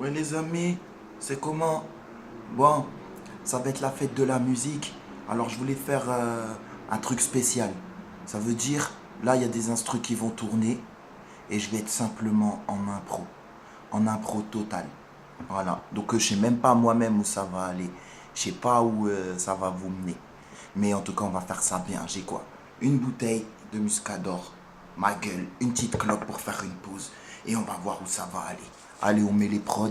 Ouais les amis, c'est comment? Bon, ça va être la fête de la musique. Alors je voulais faire un truc spécial. Ça veut dire, là il y a des instrus qui vont tourner et je vais être simplement en impro. En impro total. Voilà. Donc je sais même pas moi-même où ça va aller. Je sais pas où ça va vous mener. Mais en tout cas, on va faire ça bien. J'ai quoi? Une bouteille de muscador, ma gueule, une petite clope pour faire une pause. Et on va voir où ça va aller. Allez, on met les prods.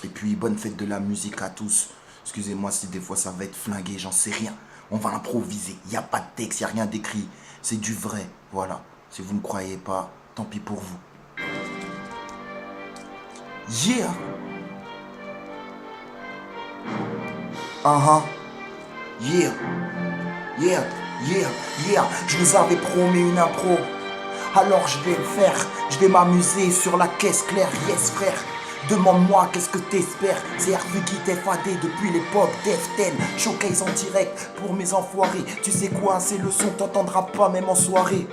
Et puis, bonne fête de la musique à tous. Excusez-moi si des fois ça va être flingué, j'en sais rien. On va improviser. Il n'y a pas de texte, il n'y a rien d'écrit. C'est du vrai. Voilà. Si vous ne croyez pas, tant pis pour vous. Yeah! Uh-huh. Yeah! Yeah! Yeah! Yeah! Je vous avais promis une impro. Alors je vais le faire, je vais m'amuser sur la caisse claire, yes frère. Demande-moi qu'est-ce que t'espères. C'est Hervé qui t'est fadé depuis l'époque d'Eften. Showcase en direct pour mes enfoirés. Tu sais quoi, ces leçons t'entendras pas même en soirée.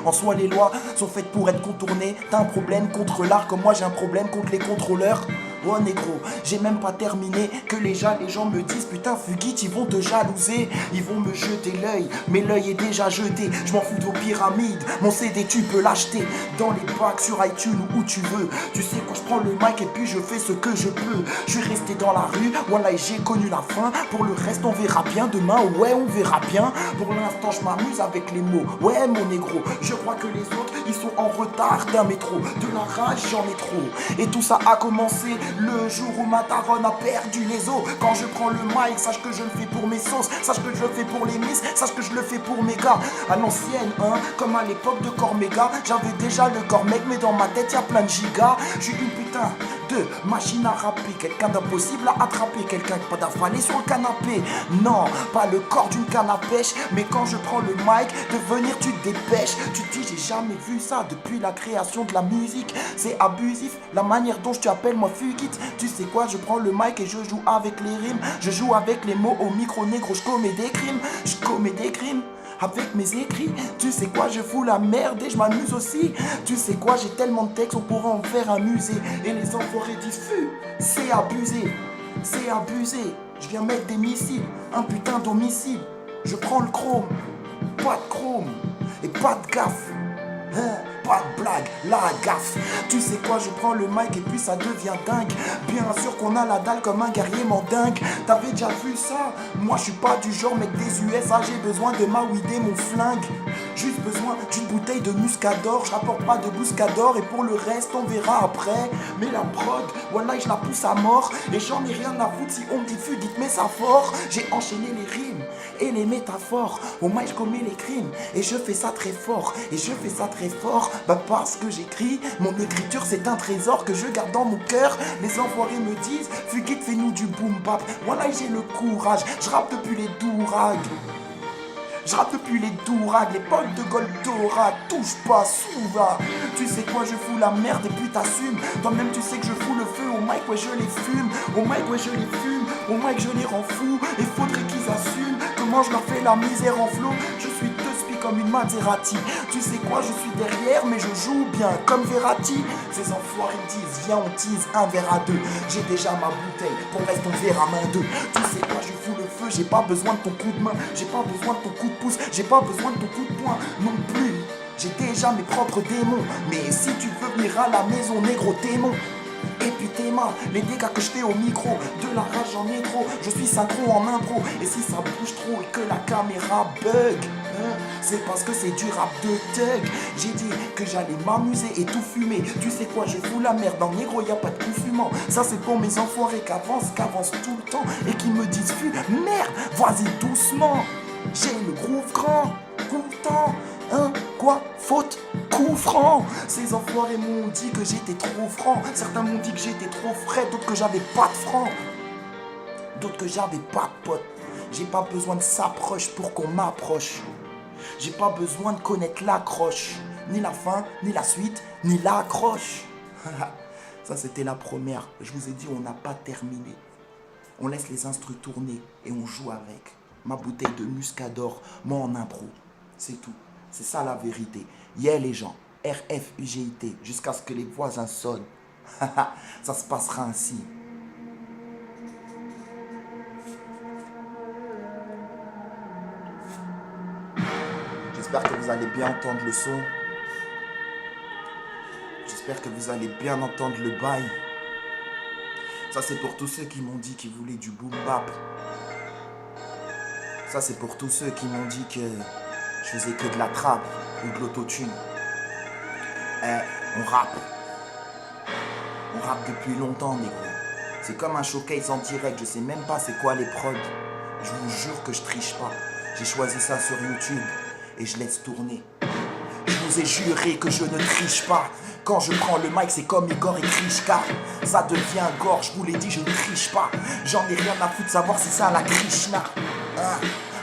En soi les lois sont faites pour être contournées. T'as un problème contre l'art comme moi j'ai un problème contre les contrôleurs. Oh négro, j'ai même pas terminé que les gens me disent putain Fugit, ils vont te jalouser, ils vont me jeter l'œil, mais l'œil est déjà jeté, je m'en fous de vos pyramides, mon CD tu peux l'acheter dans les packs sur iTunes ou où tu veux. Tu sais quand je prends le mic et puis je fais ce que je peux. Je suis resté dans la rue, voilà et j'ai connu la fin. Pour le reste on verra bien demain, ouais on verra bien. Pour l'instant je m'amuse avec les mots, ouais mon négro. Je crois que les autres ils sont en retard d'un métro. De la rage j'en ai trop. Et tout ça a commencé le jour où ma daronne a perdu les os. Quand je prends le mic, sache que je le fais pour mes sauces. Sache que je le fais pour les miss, sache que je le fais pour mes gars. À l'ancienne, hein, comme à l'époque de Cormega. J'avais déjà le corps mec, mais dans ma tête y'a plein de gigas. Je suis une putain de machine à rapper. Quelqu'un d'impossible à attraper. Quelqu'un qui pas d'affalé sur le canapé. Non, pas le corps d'une canne à pêche. Mais quand je prends le mic, de venir tu te dépêches. Tu te dis j'ai jamais vu ça depuis la création de la musique. C'est abusif, la manière dont je t'appelle moi Fugit. Tu sais quoi, je prends le mic et je joue avec les rimes. Je joue avec les mots au micro négro. Je commets des crimes, je commets des crimes avec mes écrits. Tu sais quoi, je fous la merde et je m'amuse aussi. Tu sais quoi, j'ai tellement de textes, on pourra en faire un musée. Et les enfoirés disent fu, c'est abusé, c'est abusé. Je viens mettre des missiles, un putain d'homicide. Je prends le chrome, pas de chrome et pas de gaffe. Hein, pas de blague, la gaffe. Tu sais quoi, je prends le mic et puis ça devient dingue. Bien sûr qu'on a la dalle comme un guerrier mandingue. T'avais déjà vu ça? Moi je suis pas du genre mec des USA. J'ai besoin de m'aouider mon flingue. Juste besoin d'une bouteille de muscador. Je rapporte pas de bouscador et pour le reste on verra après. Mais la prod, voilà je la pousse à mort. Et j'en ai rien à foutre si on me dit Fugit mais ça fort. J'ai enchaîné les rimes et les métaphores. Au mic je commets les crimes et je fais ça très fort. Et je fais ça très fort, bah parce que j'écris. Mon écriture c'est un trésor que je garde dans mon cœur. Les enfoirés me disent Fugit fais-nous du boom bap. Voilà j'ai le courage, je rappe depuis les dourags. Je rappe depuis les dourags, les potes de Goldora. Touche pas, s'ouvre. Tu sais quoi, je fous la merde et puis t'assumes. Toi-même tu sais que je fous le feu au mic, ouais je les fume. Au mic, ouais je les fume. Au mic je les rends fous. Et faudrait qu'ils assument comment je leur fais la misère en flot. Je suis deux comme une Maserati. Tu sais quoi, je suis derrière mais je joue bien comme Verratti. Ces enfoirés disent, viens on tease un verre à deux. J'ai déjà ma bouteille, pour le reste on verra main deux. Tu sais quoi, je fous le feu, j'ai pas besoin de ton coup de main. J'ai pas besoin de ton coup de pouce, j'ai pas besoin de ton coup de poing non plus. J'ai déjà mes propres démons. Mais si tu veux venir à la maison, négro démon. Et puis t'es mal, les dégâts que je fais au micro. De la rage j'en ai trop, je suis synchro en impro. Et si ça bouge trop et que la caméra bug, c'est parce que c'est du rap de thug. J'ai dit que j'allais m'amuser et tout fumer. Tu sais quoi, je fous la merde, dans négro y a pas de coup fumant. Ça c'est pour mes enfoirés qu'avancent tout le temps. Et qui me disent fu, merde, vas-y doucement. J'ai le groove grand, content. Hein, quoi, faute, coup franc. Ces enfoirés m'ont dit que j'étais trop franc. Certains m'ont dit que j'étais trop frais, d'autres que j'avais pas de franc, d'autres que j'avais pas de pote. J'ai pas besoin de s'approche pour qu'on m'approche. J'ai pas besoin de connaître l'accroche, ni la fin, ni la suite, ni l'accroche. Ça c'était la première. Je vous ai dit on n'a pas terminé. On laisse les instrus tourner et on joue avec. Ma bouteille de muscador, moi en impro. C'est tout. C'est ça la vérité. Yeah les gens, RFUGIT, jusqu'à ce que les voisins sonnent. Ça se passera ainsi. J'espère que vous allez bien entendre le son. J'espère que vous allez bien entendre le bail. Ça c'est pour tous ceux qui m'ont dit qu'ils voulaient du boom bap. Ça c'est pour tous ceux qui m'ont dit que je faisais que de la trappe ou de l'autotune. On rappe. On rappe depuis longtemps, négro. C'est comme un showcase en direct. Je sais même pas c'est quoi les prods. Je vous jure que je triche pas. J'ai choisi ça sur YouTube et je laisse tourner. Je vous ai juré que je ne triche pas. Quand je prends le mic, c'est comme Igor et Krishka. Ça devient gore, je vous l'ai dit, je ne triche pas. J'en ai rien à foutre de savoir si ça la Krishna. Hein?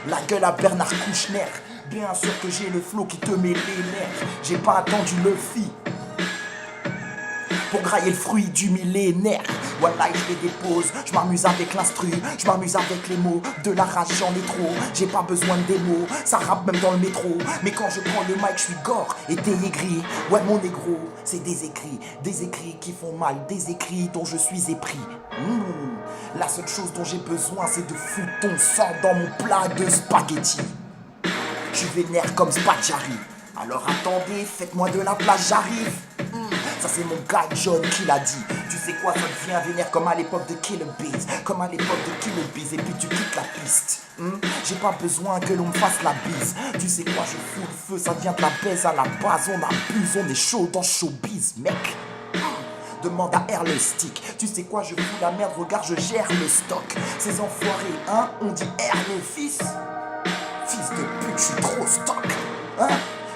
La gueule à Bernard Kouchner. Bien sûr que j'ai le flow qui te met les nerfs. J'ai pas attendu le fi pour grailler le fruit du millénaire. Voilà, je les dépose, je m'amuse avec l'instru, je m'amuse avec les mots, de la rage j'en ai trop, j'ai pas besoin de démo, ça rappe même dans le métro, mais quand je prends le mic je suis gore et t'es aigri. Ouais mon négro, c'est des écrits qui font mal, des écrits dont je suis épris. La seule chose dont j'ai besoin c'est de foutre ton sang dans mon plat de spaghetti. Je suis vénère comme Spaghetti. Alors attendez, faites-moi de la place, j'arrive. Ça c'est mon gars John qui l'a dit. Tu sais quoi, ça devient vénère comme à l'époque de Killer Bees. Comme à l'époque de Killer Bees. Et puis tu quittes la piste. J'ai pas besoin que l'on me fasse la bise. Tu sais quoi, je fous le feu, ça vient de la baise à la base. On abuse, on est chaud dans showbiz, mec. Demande à R le stick. Tu sais quoi, je fous la merde, regarde, je gère le stock. Ces enfoirés, hein, on dit R le fils. Fils de pute, je suis trop stock. Hein?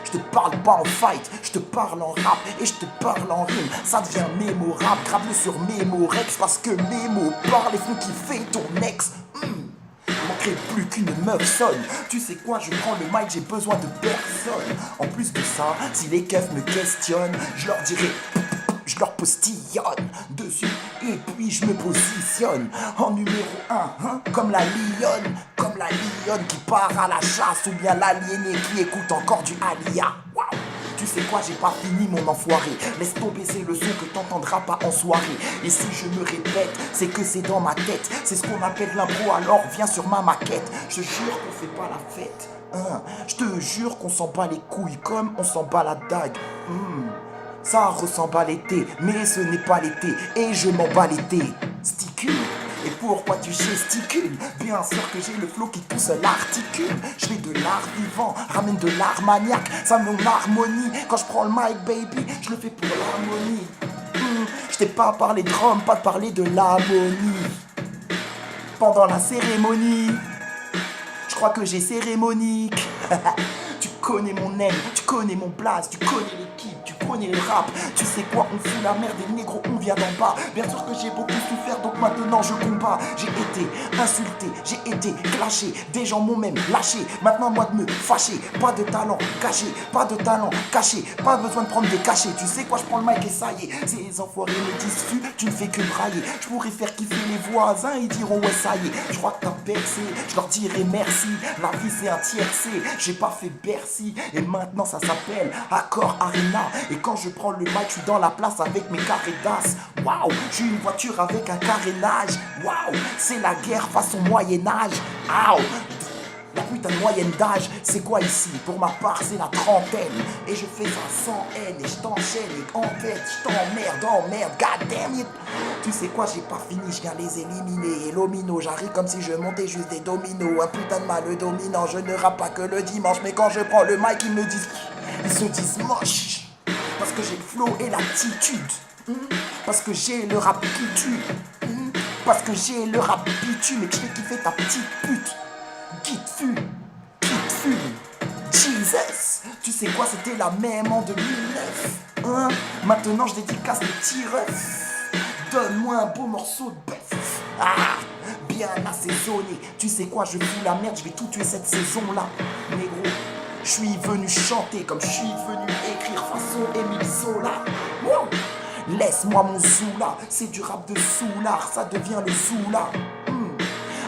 Je te parle pas en fight, je te parle en rap et je te parle en rime. Ça devient mémorable, grave-le sur Mémorex parce que Mémo parle et font kiffer ton ex. Manquerait plus qu'une meuf sonne. Tu sais quoi, je prends le mic, j'ai besoin de personne. En plus de ça, si les keufs me questionnent, je leur dirai, je leur postillonne dessus et puis je me positionne en numéro 1, hein, comme la lionne qui part à la chasse ou bien l'aliéné qui écoute encore du Alia. Waouh. Tu sais quoi, j'ai pas fini mon enfoiré. Laisse tomber, c'est le son que t'entendras pas en soirée. Et si je me répète, c'est que c'est dans ma tête. C'est ce qu'on appelle l'impro, alors viens sur ma maquette. Je jure qu'on fait pas la fête, hein. Je te jure qu'on s'en bat les couilles comme on s'en bat la dague. Ça ressemble à l'été, mais ce n'est pas l'été. Et je m'en bats l'été. Sticule. Et pourquoi tu gesticules? Bien sûr que j'ai le flow qui pousse l'articule. Je fais de l'art vivant, ramène de l'art maniaque. Ça me met en harmonie. Quand je prends le mic, baby, je le fais pour l'harmonie. Je t'ai pas parlé de Rome, pas de parler de l'harmonie. Pendant la cérémonie, je crois que j'ai cérémonique. Tu connais mon aime, tu connais mon blaze, tu connais l'équipe, tu connais le rap. Tu sais quoi, on fout la merde des négros, on vient d'en bas. Bien sûr que j'ai beaucoup souffert, donc maintenant je combats. J'ai été insulté, j'ai été clashé. Des gens m'ont même lâché, maintenant moi de me fâcher. Pas de talent caché, pas de talent caché. Pas besoin de prendre des cachets. Tu sais quoi, je prends le mic et ça y est. Ces enfoirés me disent fu, tu ne fais que brailler. Je pourrais faire kiffer les voisins, ils diront ouais ça y est. Je crois que t'as percé, je leur dirai merci. La vie c'est un tiercé, j'ai pas fait Bercy. Et maintenant ça s'appelle Accor Arena. Et quand je prends le mic, je suis dans la place avec mes carrés d'as. Waouh, j'ai une voiture avec un carénage. Waouh, c'est la guerre façon Moyen-Âge. Aouh, la putain de moyenne d'âge, c'est quoi ici? Pour ma part, c'est la trentaine. Et je fais ça sans haine et je t'enchaîne. Et en fait, je emmerde, god damn it. Tu sais quoi, j'ai pas fini, je viens les éliminer. Et l'omino, j'arrive comme si je montais juste des dominos. Un putain de mal dominant, je ne rappe pas que le dimanche. Mais quand je prends le mic, ils se disent moche. Parce que j'ai le flow et l'attitude. Parce que j'ai le rap qui tue. Parce que j'ai le rap qui tue. Mais que je fais kiffer ta petite pute. Qui te fume, Jesus. Tu sais quoi, c'était la même en 2009, hein? Maintenant je dédicace les petits refs. Donne-moi un beau morceau de bœuf. Ah, bien assaisonné. Tu sais quoi, je fous la merde, je vais tout tuer cette saison-là. Négro, je suis venu chanter comme je suis venu écrire façon Émile Zola. Wow. Laisse-moi mon zoula, c'est du rap de soulard, ça devient le zoula.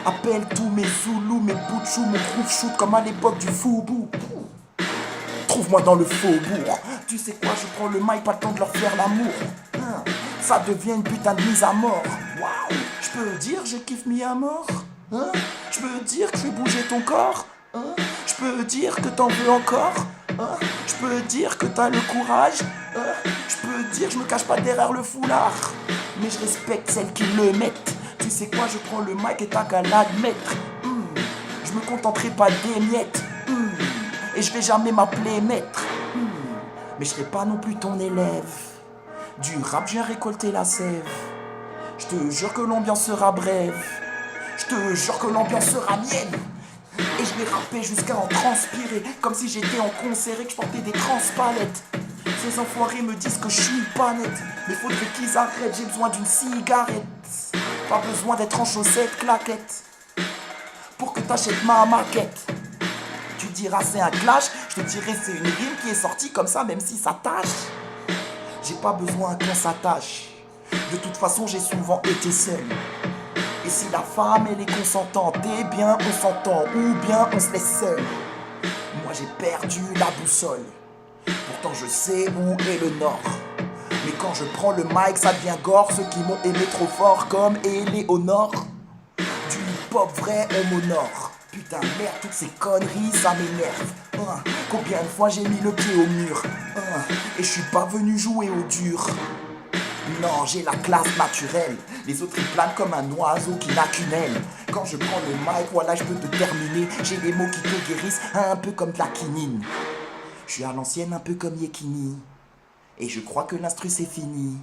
Appelle tous mes zoulous, mes boutchous, mon groove shoot comme à l'époque du foubou. Trouve-moi dans le faubourg. Tu sais quoi, je prends le mic, pas le temps de leur faire l'amour. ça devient une putain de mise à mort. Waouh, je peux dire je kiffe mis à mort, hein? Je peux dire que je fais bouger ton corps, hein? Je peux dire que t'en veux encore, hein? Je peux dire que t'as le courage, hein? Je peux dire que je me cache pas derrière le foulard, mais je respecte celles qui le mettent. Tu sais quoi, je prends le mic et t'as qu'à l'admettre. Je me contenterai pas des miettes, et je vais jamais m'appeler maître, mais je serai pas non plus ton élève. Du rap, je viens récolter la sève. Je te jure que l'ambiance sera brève. Je te jure que l'ambiance sera mienne. Et je vais rapper jusqu'à en transpirer, comme si j'étais en concert et que je portais des transpalettes. Ces enfoirés me disent que je suis pas net, mais faudrait qu'ils arrêtent, j'ai besoin d'une cigarette. Pas besoin d'être en chaussettes, claquettes, pour que t'achètes ma maquette. Tu diras c'est un clash, je te dirai c'est une rime qui est sortie comme ça même si ça tâche. J'ai pas besoin qu'on s'attache, de toute façon j'ai souvent été seul. Et si la femme elle est consentante, eh bien on s'entend ou bien on se laisse seul. Moi j'ai perdu la boussole, pourtant je sais où est le nord. Mais quand je prends le mic ça devient gore, ceux qui m'ont aimé trop fort comme Éléonore. Du hip-hop vrai on m'honore. Putain merde, toutes ces conneries ça m'énerve. Combien de fois j'ai mis le pied au mur, et je suis pas venu jouer au dur. Non, j'ai la classe naturelle. Les autres ils planent comme un oiseau qui n'a qu'une aile. Quand je prends le mic, voilà je peux te terminer. J'ai des mots qui te guérissent, un peu comme de la quinine. Je suis à l'ancienne un peu comme Yekini, et je crois que l'instru c'est fini.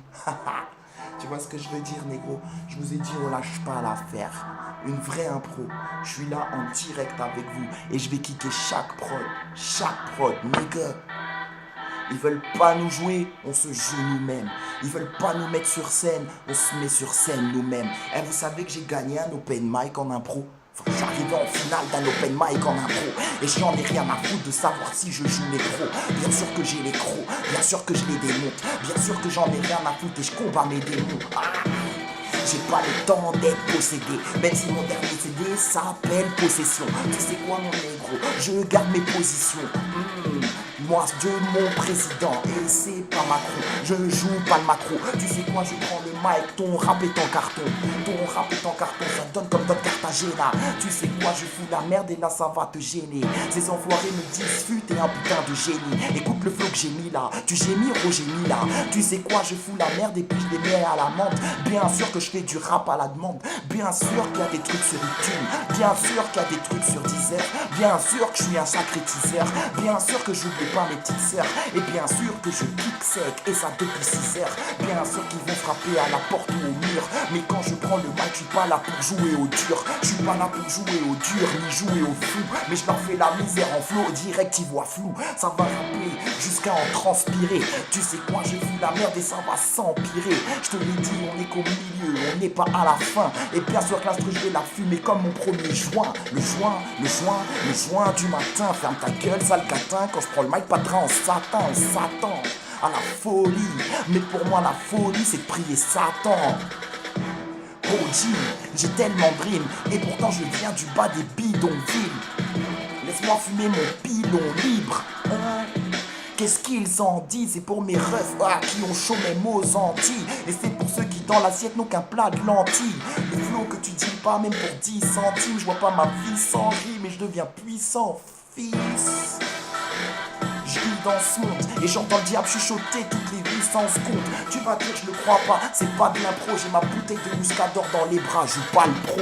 Tu vois ce que je veux dire, négro? Je vous ai dit, on lâche pas l'affaire. Une vraie impro. Je suis là en direct avec vous et je vais kicker chaque prod, nigga. Ils veulent pas nous jouer, on se joue nous-mêmes. Ils veulent pas nous mettre sur scène, on se met sur scène nous-mêmes. Et vous savez que j'ai gagné un open mic en impro. Enfin, j'arrivais en finale d'un open mic en impro. Et j'en ai rien à foutre de savoir si je joue les pros. Bien sûr que j'ai les crocs, bien sûr que je les démonte. Bien sûr que j'en ai rien à foutre et je combats mes démons. J'ai pas le temps d'être possédé, même si mon dernier CD s'appelle Possession. Tu sais quoi mon négro, je garde mes positions. Moi, Dieu mon président, et c'est pas Macron, je joue pas le macro. Tu sais quoi, je prends le mic, ton rap est en carton. Ton rap est en carton, ça donne comme d'autres Cartagena. Tu sais quoi, je fous la merde et là ça va te gêner. Ces enfoirés me disent, fut t'es un putain de génie. Écoute le flow que j'ai mis là, tu gémis, Roger mis là. Tu sais quoi, je fous la merde et puis je les mets à la menthe. Bien sûr que je fais du rap à la demande. Bien sûr qu'il y a des trucs sur YouTube. Bien sûr qu'il y a des trucs sur Deezer. Bien sûr que je suis un sacré teaser. Bien sûr que j'oublie pas mes petites sœurs. Et bien sûr que je kick sec et ça depuis 6 heures. Bien sûr qu'ils vont frapper à la porte ou au mur. Mais quand je prends le mic, je suis pas là pour jouer au dur. Je suis pas là pour jouer au dur ni jouer au fou. Mais je leur fais la misère en flow, direct ils voient flou. Ça va rappeler jusqu'à en transpirer. Tu sais quoi, je fous la merde et ça va s'empirer. Je te l'ai dit, on est qu'au milieu, on n'est pas à la fin. Et bien sûr que l'instru je vais la fumer comme mon premier joint. Le joint du matin. Ferme ta gueule, sale catin. Quand je prends le mic, pas de train en satin, on s'attend à la folie. Mais pour moi la folie c'est de prier Satan. OG, j'ai tellement de rimes et pourtant je viens du bas des bidonvilles. Laisse-moi fumer mon pilon libre. Qu'est-ce qu'ils en disent? C'est pour mes refs qui ont chaud mes mots Antilles. Et c'est pour ceux qui dans l'assiette n'ont qu'un plat de lentilles. Le flow que tu dis pas même pour 10 centimes. Je vois pas ma vie sans rime mais je deviens puissant, fils. Je vis dans ce monde et j'entends le diable chuchoter toutes les 800 secondes. Tu vas dire je le crois pas, c'est pas de l'impro. J'ai ma bouteille de muscador dans les bras, je joue pas le pro.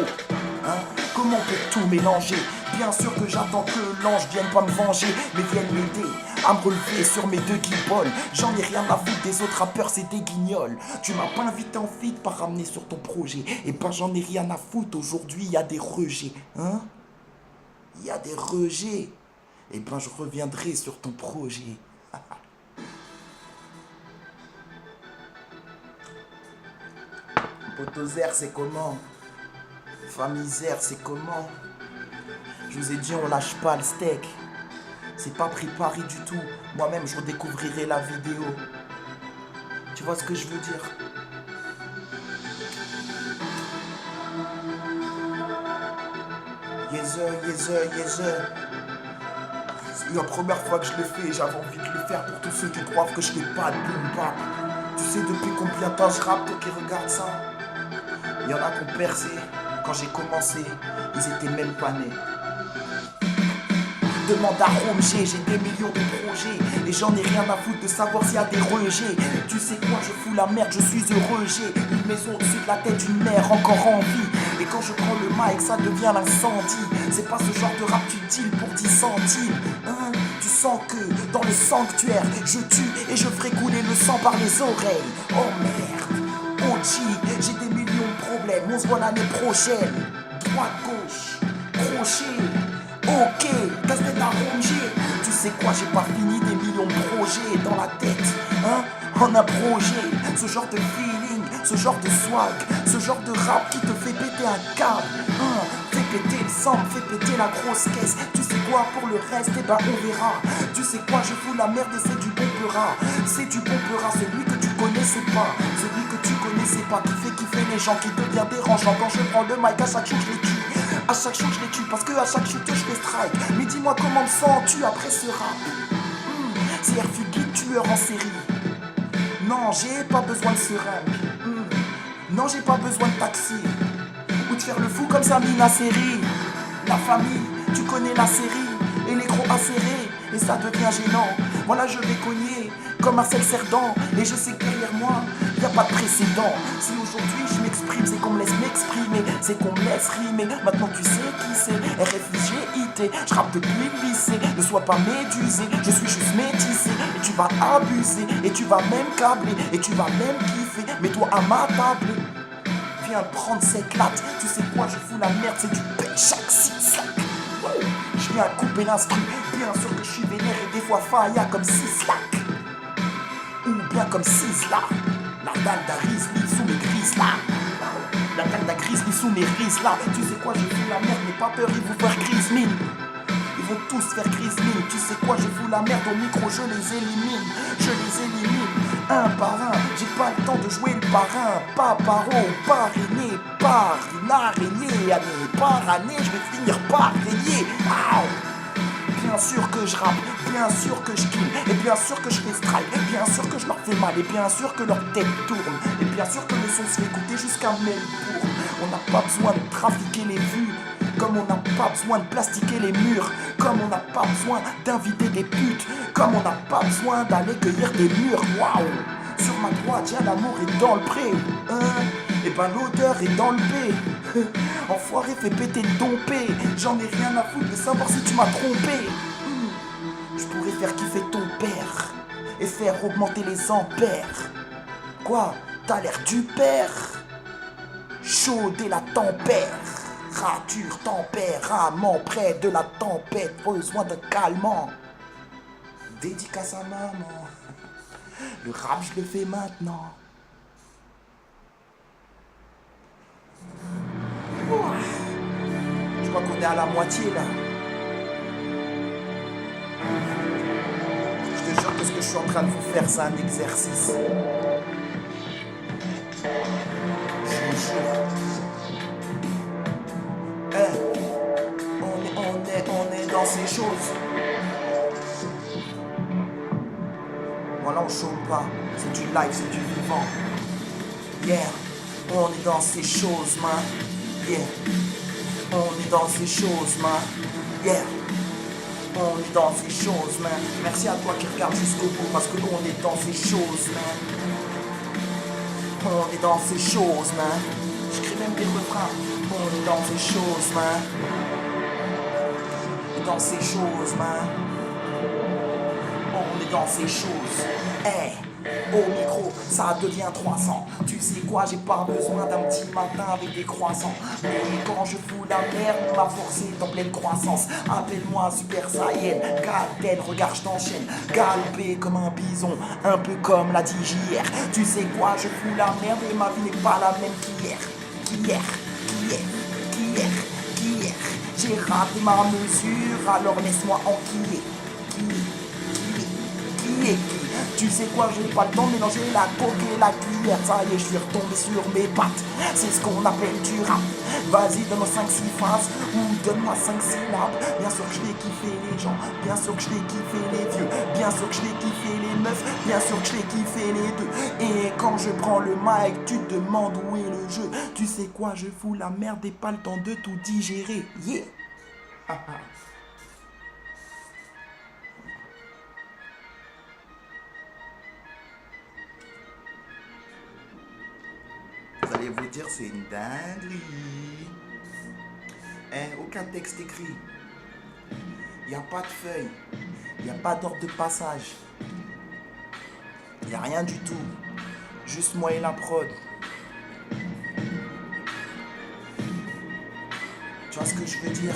Comment on peut tout mélanger? Bien sûr que j'attends que l'ange vienne pas me venger, mais vienne m'aider à me relever sur mes deux guibolles. J'en ai rien à foutre des autres rappeurs, c'est des guignols. Tu m'as pas invité en feat, pas ramené sur ton projet. Et ben j'en ai rien à foutre, aujourd'hui y a des rejets. Y a des rejets. Et ben je reviendrai sur ton projet. Potozer c'est comment? Famisère c'est comment? Je vous ai dit on lâche pas le steak. C'est pas pris pari du tout. Moi-même je redécouvrirai la vidéo. Tu vois ce que je veux dire? Yes sir. C'est la première fois que je le fais. J'avais envie de le faire pour tous ceux qui croient que je fais pas de boom bap. Tu sais depuis combien de temps je rappe, toi qui regarde ça? Il y en a qui ont percé. Quand j'ai commencé, ils étaient même pas nés. Demande à Rome G, j'ai des millions de projets et j'en ai rien à foutre de savoir s'il y a des rejets. Tu sais quoi, je fous la merde, je suis heureux. J'ai une maison au-dessus de la tête d'une mère encore en vie. Et quand je prends le mic, ça devient l'incendie. C'est pas ce genre de rap tu deals pour 10 centimes, hein? Tu sens que dans le sanctuaire, je tue et je ferai couler le sang par les oreilles. Oh merde, OG, j'ai des millions de problèmes. On se voit l'année prochaine. Droite, gauche, crochet. Ok, casse-tête à ronger. Tu sais quoi, j'ai pas fini des millions de projets dans la tête, hein? En un projet, ce genre de feeling, ce genre de swag, ce genre de rap qui te fait péter un câble, hein? Fais péter le sang, fais péter la grosse caisse. Tu sais quoi, pour le reste, eh ben on verra. Tu sais quoi, je fous la merde et c'est du bon peurat. C'est du bon peurat, celui que tu connaissais pas, celui que tu connaissais pas, qui fait kiffer les gens, qui devient dérangeant. Quand je prends le mic, à chaque jour je les tue. À chaque shoot je les tue parce que à chaque shoot je fais strike. Mais dis-moi comment me sens-tu après ce rap? C'est Airfugit, tueur en série. Non, j'ai pas besoin de seringue. Non, j'ai pas besoin de taxi. Ou de faire le fou comme Samina Série. La famille, tu connais la série. Et les gros acérés, et ça devient gênant. Voilà, je vais cogner comme Marcel Cerdan. Et je sais que derrière moi, y a pas de précédent. Si aujourd'hui je m'exprime, c'est qu'on me laisse m'exprimer, c'est qu'on me laisse rimer. Maintenant tu sais qui c'est, RFUGIT. Je rappe depuis le lycée, ne sois pas médusé. Je suis juste métissé, et tu vas abuser. Et tu vas même câbler, et tu vas même kiffer. Mets-toi à ma table, viens prendre cette latte. Tu sais quoi, je fous la merde, c'est du pet chaque zigzag. Je viens couper l'instru, bien sûr que je suis vénère et des fois failla comme Sislak. Ou bien comme Sisla. La dalle d'Arisli sous mes grises là. La dalle d'Agrisli sous mes grises là. Tu sais quoi, je fous la merde, n'aie pas peur, ils vont faire grise mine. Ils vont tous faire grise mine. Tu sais quoi, je fous la merde au micro, je les élimine. Je les élimine, un par un. J'ai pas le temps de jouer le parrain. Pas paro, parrainé, par une araignée. Année par année, je vais finir par régner. Bien sûr que je rappe, bien sûr que je kill, et bien sûr que je fais strike, et bien sûr que je leur fais mal, et bien sûr que leur tête tourne, et bien sûr que le son se fait écouter jusqu'à Melbourne. On n'a pas besoin de trafiquer les vues, comme on n'a pas besoin de plastiquer les murs, comme on n'a pas besoin d'inviter des putes, comme on n'a pas besoin d'aller cueillir des murs. Waouh! Sur ma droite, y'a l'amour est dans le pré, hein? Et ben l'odeur est dans le B. Enfoiré, fais péter le dompé. J'en ai rien à foutre de savoir si tu m'as trompé. Je pourrais faire kiffer ton père et faire augmenter les ampères. Quoi? T'as l'air du père? Chaud dès la tempère. Rature, tempérament, près de la tempête. Besoin de calmant. Dédicace à maman. Le rap, je le fais maintenant. Je crois qu'on est à la moitié là. Je te jure que ce que je suis en train de vous faire, c'est un exercice. Je vous jure. On est dans ces choses. Voilà, on chôme pas. C'est du live, c'est du vivant. Yeah. On est dans ces choses, man. Yeah. On est dans ces choses, man. Yeah. On est dans ces choses, man. Merci à toi qui regarde jusqu'au bout parce que on est dans ces choses, man. On est dans ces choses, man. J'écris même des refrains. On est dans ces choses, man. On est dans ces choses, man. On est dans ces choses. Hey. Au micro, ça devient 300. Tu sais quoi, j'ai pas besoin d'un petit matin avec des croissants. Mais quand je fous la merde, ma force est en pleine croissance. Appelle-moi Super Saiyan, Gaten, regarde, je t'enchaîne. Galopé comme un bison, un peu comme l'a dit JR. Tu sais quoi, je fous la merde et ma vie n'est pas la même qu'hier. Qu'hier. J'ai raté ma mesure, alors laisse-moi enquiller. Qui Tu sais quoi, j'ai pas le temps de mélanger la coque et la cuillère. Ça y est, je suis retombé sur mes pattes. C'est ce qu'on appelle du rap. Vas-y, donne-moi 5-6 phrases ou donne-moi 5 syllabes. Bien sûr que je vais kiffer les gens, bien sûr que je vais kiffer les vieux, bien sûr que je vais kiffer les meufs, bien sûr que je vais kiffer les deux. Et quand je prends le mic, tu te demandes où est le jeu. Tu sais quoi, je fous la merde et pas le temps de tout digérer. Yeah. Vous allez vous dire, c'est une dinguerie. Aucun texte écrit. Il n'y a pas de feuille. Il n'y a pas d'ordre de passage. Il n'y a rien du tout. Juste moi et la prod. Tu vois ce que je veux dire?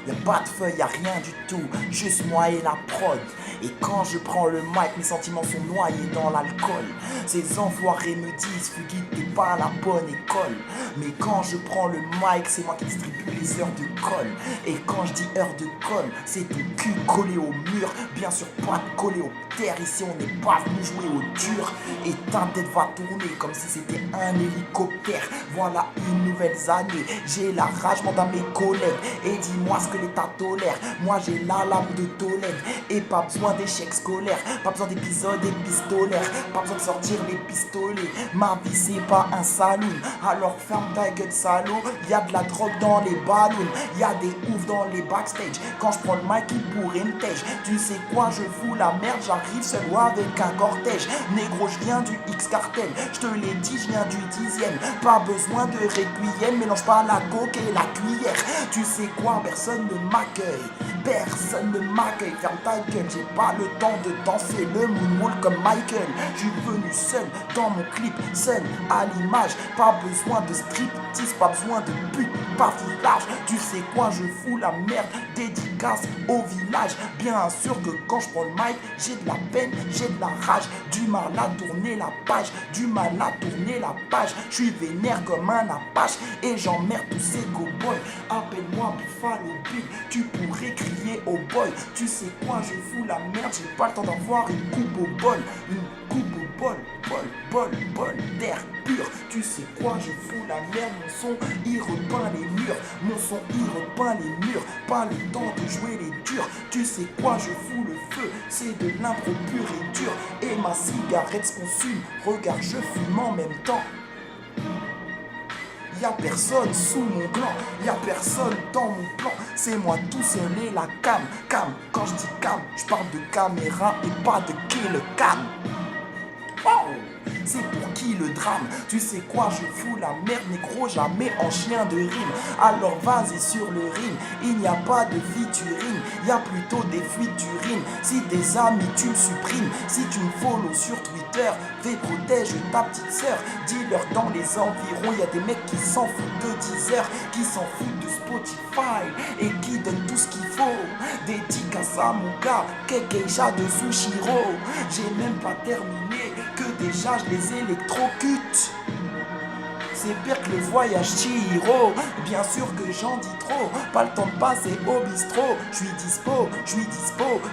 Y'a pas de feuille, y'a rien du tout, juste moi et la prod. Et quand je prends le mic, mes sentiments sont noyés dans l'alcool. Ces enfoirés me disent, Fugit, t'es pas à la bonne école. Mais quand je prends le mic, c'est moi qui distribue les heures de colle. Et quand je dis heures de colle, c'est ton cul collé au mur. Bien sûr pas collé aux terres, ici on n'est pas venu jouer au dur. Et ta tête va tourner comme si c'était un hélicoptère. Voilà une nouvelle année, j'ai la rage, demande à mes collègues. Et dis-moi ce que l'État tolère. Moi j'ai la lame de Tolède. Et pas besoin d'échecs scolaires, pas besoin d'épisodes épistolaires, pas besoin de sortir les pistolets. Ma vie c'est pas un saloon, alors ferme ta gueule salaud. Y'a de la drogue dans les ballons, y'a des oufs dans les backstage. Quand je prends le mic il pourrait me tèche. Tu sais quoi, je fous la merde, j'arrive seul ou avec un cortège. Négro, je viens du X-Cartel, je te l'ai dit, je viens du 10e. Pas besoin de requiem, mélange pas la coque et la cuillère. Tu sais quoi, personne ne m'accueille, personne ne m'accueille. Ferme ta gueule, j'ai pas le temps de danser le moonwalk comme Michael. Je suis venu seul dans mon clip, seul à l'image. Pas besoin de striptease, pas besoin de pute, pas village. Tu sais quoi, je fous la merde, dédicace au village. Bien sûr que quand je prends le mic, j'ai de la peine, j'ai de la rage. Du mal à tourner la page, du mal à tourner la page. Je suis vénère comme un apache et j'emmerde tous ces cow-boys. Appelle-moi Buffalo Bill, tu pourrais crier au boy. Tu sais quoi, je fous la merde, j'ai pas le temps d'avoir une coupe au bol. Une coupe au bol d'air pur. Tu sais quoi, je fous la merde, mon son il repeint les murs. Mon son il repeint les murs, pas le temps de jouer les durs. Tu sais quoi, je fous le feu, c'est de l'impro pur et dur. Et ma cigarette se consume, regarde je fume en même temps. Y'a personne sous mon gland, y'a personne dans mon plan. C'est moi tout seul et la cam. Quand je dis cam, je parle de caméra et pas de kill cam. Oh, c'est pour qui le drame? Tu sais quoi, je fous la merde, négro, jamais en chien de rime. Alors vas-y sur le rime, il n'y a pas de featuring, il y a plutôt des fuites d'urine. Si des amis tu me supprimes, si tu me follow sur Twitter, fais protège ta petite sœur. Dis-leur dans les environs, il y a des mecs qui s'en foutent de Deezer, qui s'en foutent de Spotify et qui donnent tout ce qu'il faut. Dédicace à mon gars, Kekeisha de Sushiro. J'ai même pas terminé que déjà je les électrocute. C'est pire que le voyage Chihiro. Bien sûr que j'en dis trop, pas le temps de passer au bistrot. Je suis dispo,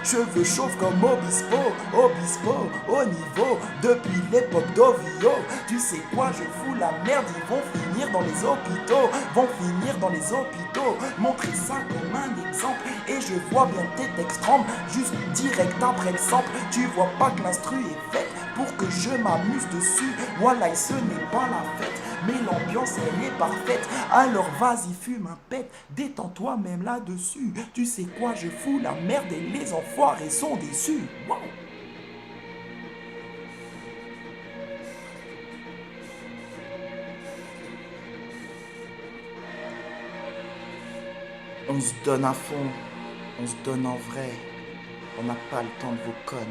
cheveux chauves comme Obispo. Obispo, au niveau, depuis l'époque d'Ovio. Tu sais quoi, je fous la merde, ils vont finir dans les hôpitaux. Vont finir dans les hôpitaux. Montrer ça comme un exemple. Et je vois bien tes textes tremblent, juste direct après le sample. Tu vois pas que l'instru est faite pour que je m'amuse dessus. Voilà, et ce n'est pas la fête, mais l'ambiance elle est parfaite. Alors vas-y fume un pet, détends-toi même là-dessus. Tu sais quoi, je fous la merde et les enfoirés sont déçus. Wow. On se donne à fond, on se donne en vrai. On n'a pas le temps de vos conneries.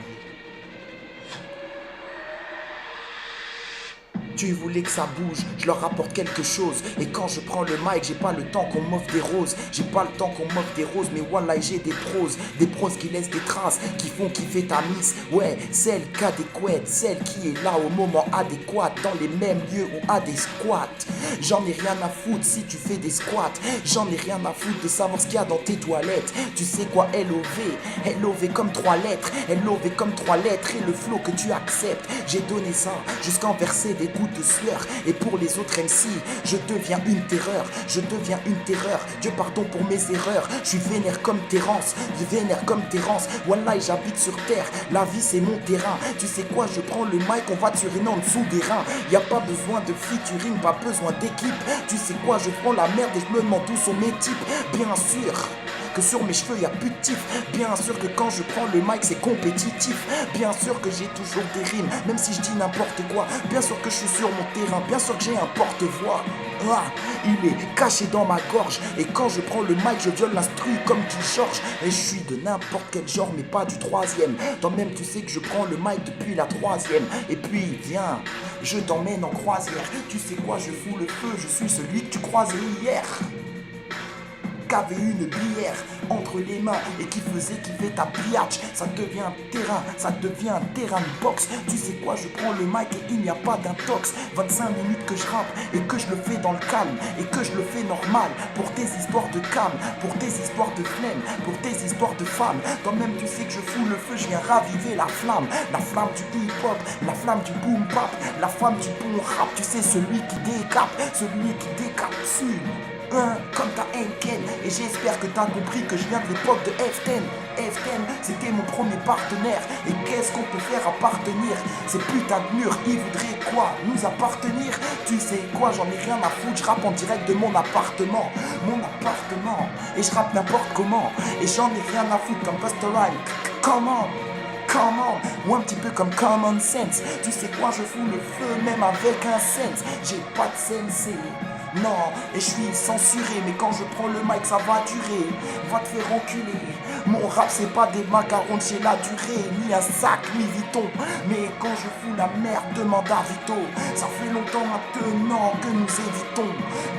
Tu voulais que ça bouge, je leur apporte quelque chose. Et quand je prends le mic, j'ai pas le temps qu'on m'offre des roses. J'ai pas le temps qu'on m'offre des roses, mais wallah j'ai des proses qui laissent des traces, qui font kiffer ta miss. Ouais, celle qu'adéquate, celle qui est là au moment adéquat, dans les mêmes lieux où a des squats. J'en ai rien à foutre si tu fais des squats. J'en ai rien à foutre de savoir ce qu'il y a dans tes toilettes. Tu sais quoi, LOV comme 3 lettres, LOV comme 3 lettres et le flow que tu acceptes. J'ai donné ça jusqu'à en verser des gouttes de sueur. Et pour les autres MC, je deviens une terreur. Je deviens une terreur. Dieu pardon pour mes erreurs. Je suis vénère comme Terrence. Vénère comme Terrence. Wallah, j'habite sur terre. La vie c'est mon terrain. Tu sais quoi, je prends le mic, on va t'uriner en dessous des reins. Y a pas besoin de featuring, pas besoin d'équipe. Tu sais quoi, je prends la merde et je me demande où sont mes types. Bien sûr que sur mes cheveux y a plus de tif. Bien sûr que quand je prends le mic c'est compétitif. Bien sûr que j'ai toujours des rimes, même si je dis n'importe quoi. Bien sûr que je suis sur mon terrain, bien sûr que j'ai un porte-voix. Ah, il est caché dans ma gorge. Et quand je prends le mic je viole l'instru comme du George. Et je suis de n'importe quel genre mais pas du troisième. Toi-même tu sais que je prends le mic depuis la 3e. Et puis viens, je t'emmène en croisière. Tu sais quoi, je fous le feu, je suis celui que tu croisais hier. Qu'avait une bière entre les mains et qui faisait kiffer ta biatch. Ça devient un terrain, ça devient un terrain de boxe. Tu sais quoi, je prends le mic et il n'y a pas d'intox. 25 minutes que je rappe et que je le fais dans le calme et que je le fais normal. Pour tes histoires de calme, pour tes histoires de flemme, pour tes histoires de femmes. Toi-même tu sais que je fous le feu, je viens raviver la flamme. La flamme du hip-hop, la flamme du boom-bap, la flamme du bon rap. Tu sais, celui qui décape, celui qui décapsule. Comme ta Henken. Et j'espère que t'as compris que je viens de l'époque de F10. F10 c'était mon premier partenaire. Et qu'est-ce qu'on peut faire appartenir? Ces putains de murs, ils voudraient quoi? Nous appartenir? Tu sais quoi, j'en ai rien à foutre. Je rappe en direct de mon appartement. Mon appartement. Et je rappe n'importe comment. Et j'en ai rien à foutre comme Busta Rhymes. Comment? Ou un petit peu comme Common Sense. Tu sais quoi, je fous le feu même avec un sense. J'ai pas de sensei. Non, et je suis censuré, mais quand je prends le mic ça va durer. Va te faire enculer. Mon rap c'est pas des macarons de chez la durée, ni un sac, ni Vuitton. Mais quand je fous la merde, demande à Vito. Ça fait longtemps maintenant que nous évitons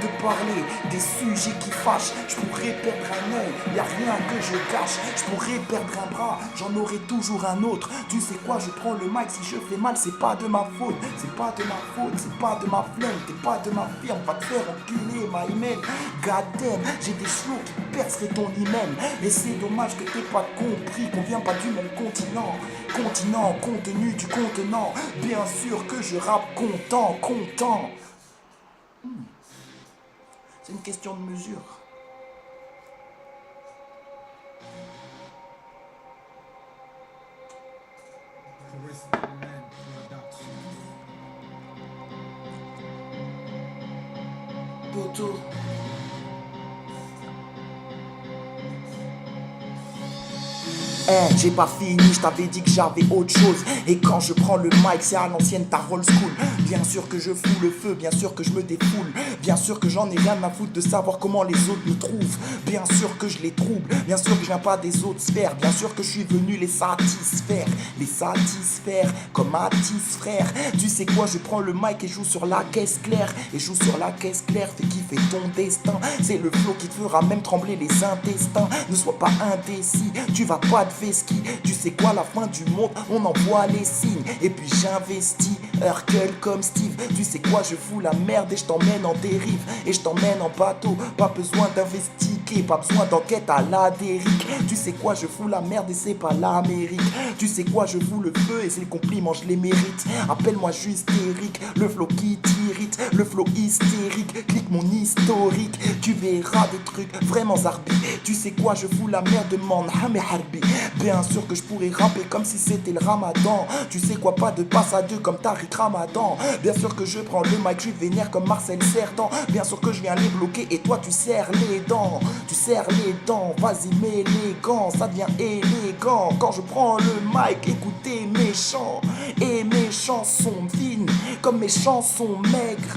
de parler des sujets qui fâchent. Je pourrais perdre un œil, y a rien que je cache. Je pourrais perdre un bras, j'en aurai toujours un autre. Tu sais quoi, je prends le mic, si je fais mal c'est pas de ma faute. C'est pas de ma faute, c'est pas de ma flemme, t'es pas de ma firme. Va te faire enculer, my man. God damn, j'ai des flots qui perceraient ton hymen. Et c'est dommage que t'aies pas compris qu'on vient pas du même continent. Continent, contenu du contenant. Bien sûr que je rappe content. C'est une question de mesure. Toto. J'ai pas fini, je t'avais dit que j'avais autre chose. Et quand je prends le mic, c'est à l'ancienne ta roll school. Bien sûr que je fous le feu, bien sûr que je me défoule. Bien sûr que j'en ai rien à foutre de savoir comment les autres me trouvent. Bien sûr que je les trouble, bien sûr que je viens pas des autres sphères. Bien sûr que je suis venu les satisfaire comme Matisse frère. Tu sais quoi, je prends le mic et joue sur la caisse claire. Et joue sur la caisse claire, fais kiffer ton destin. C'est le flow qui te fera même trembler les intestins. Ne sois pas indécis, tu vas pas te vesquille. Tu sais quoi, la fin du monde, on envoie les signes. Et puis j'investis, Urkel comme Steve. Tu sais quoi, je fous la merde et je t'emmène en dérive. Et je t'emmène en bateau, pas besoin d'investiguer, pas besoin d'enquête à la dérive. Tu sais quoi, je fous la merde et c'est pas l'Amérique. Tu sais quoi, je fous le feu et c'est le compliment, je les mérite. Appelle-moi juste Eric, le flow qui t'irrite, le flow hystérique. Clique mon historique, tu verras des trucs vraiment zarbi. Tu sais quoi, je fous la merde, demande Hamé Harbi. Bien sûr que je pourrais rapper comme si c'était le ramadan. Tu sais quoi, pas de passe à deux comme Tariq Ramadan. Bien sûr que je prends le mic, je suis vénère comme Marcel Cerdan. Bien sûr que je viens les bloquer et toi tu serres les dents. Tu serres les dents, vas-y mets les gants, ça devient élégant. Quand je prends le mic, écoutez mes chants. Et mes chansons fines comme mes chansons maigres.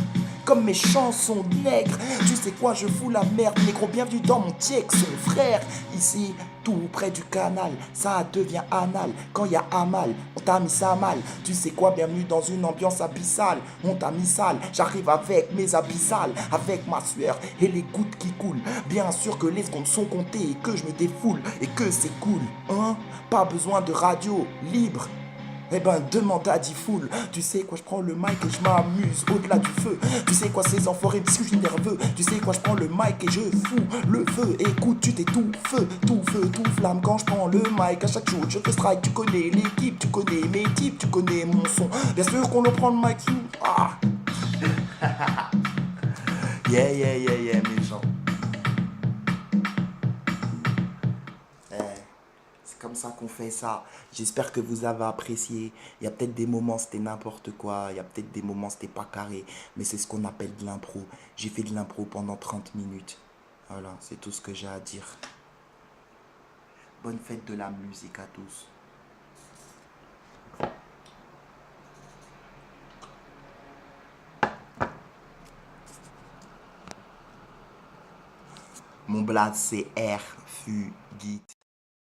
comme mes chansons nègres. Tu sais quoi, je fous la merde, négro, bienvenue dans mon tiek, son frère. Ici, tout près du canal, ça devient anal. Quand y a Amal, on t'a mis ça mal. Tu sais quoi, bienvenue dans une ambiance abyssale. On t'a mis sale, j'arrive avec mes abyssales, avec ma sueur et les gouttes qui coulent. Bien sûr que les secondes sont comptées et que je me défoule et que c'est cool, hein. Pas besoin de radio libre. Eh ben demande à Diffoul. Tu sais quoi, je prends le mic et je m'amuse au-delà du feu. Tu sais quoi, ces enfoirés, parce que je suis nerveux. Tu sais quoi, je prends le mic et je fous le feu. Écoute, tu t'es tout feu, tout flamme. Quand je prends le mic, à chaque jour je fais strike. Tu connais l'équipe, tu connais mes types, tu connais mon son. Bien sûr qu'on le prend le mic sous. Ah. Yeah, mes gens. C'est comme ça qu'on fait ça. J'espère que vous avez apprécié. Il y a peut-être des moments c'était n'importe quoi. Il y a peut-être des moments c'était pas carré. Mais c'est ce qu'on appelle de l'impro. J'ai fait de l'impro pendant 30 minutes. Voilà, c'est tout ce que j'ai à dire. Bonne fête de la musique à tous. Mon blaze c'est R. Fugit.